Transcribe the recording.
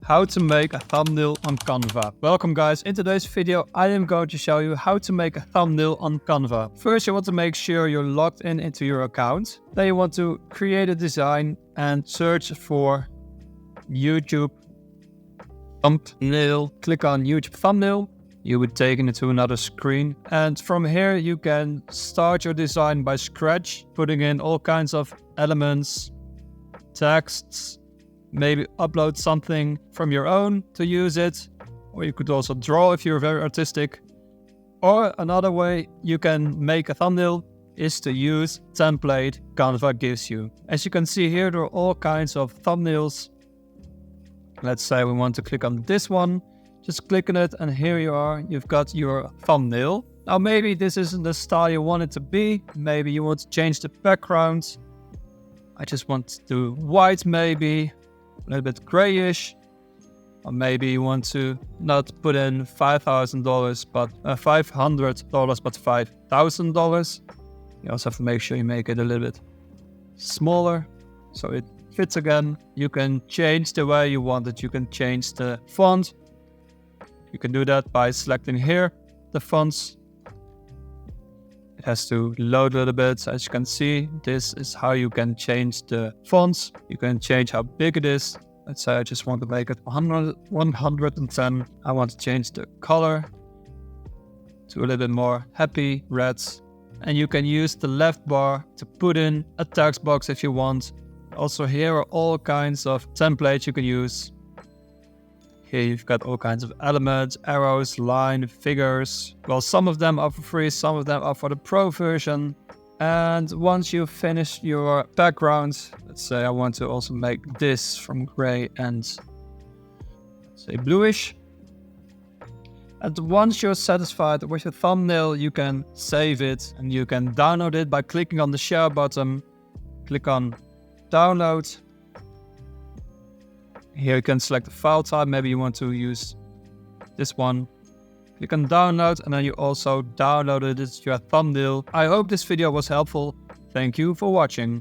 how to make a thumbnail on Canva. Welcome guys, in today's video I am going to show you how to make a thumbnail on Canva. First you want to make sure you're logged in into your account. Then you want to create a design and search for YouTube thumbnail. Click on YouTube thumbnail. You would take it to another screen, and from here you can start your design by scratch, putting in all kinds of elements, texts, maybe upload something from your own to use it, or you could also draw if you're very artistic. Or another way you can make a thumbnail is to use template Canva gives you. As you can see here, there are all kinds of thumbnails. Let's say we want to click on this one. Just click on it and here you are, you've got your thumbnail. Now maybe this isn't the style you want it to be. Maybe you want to change the background. I just want to do white maybe, a little bit grayish. Or maybe you want to not put in $5,000 but $500 but $5,000. You also have to make sure you make it a little bit smaller so it fits again. You can change the way you want it. You can change the font. You can do that by selecting here the fonts. It has to load a little bit. As you can see, this is how you can change the fonts. You can change how big it is. Let's say I just want to make it 110. I want to change the color to a little bit more happy reds. And you can use the left bar to put in a text box if you want. Also here are all kinds of templates you can use. Here you've got all kinds of elements, arrows, line, figures. Well, some of them are for free, some of them are for the pro version. And once you've finished your background, let's say I want to also make this from gray and say bluish. And once you're satisfied with your thumbnail, you can save it and you can download it by clicking on the share button. Click on download. Here you can select the file type, maybe you want to use this one. Click on download and then you also downloaded it as your thumbnail. I hope this video was helpful. Thank you for watching.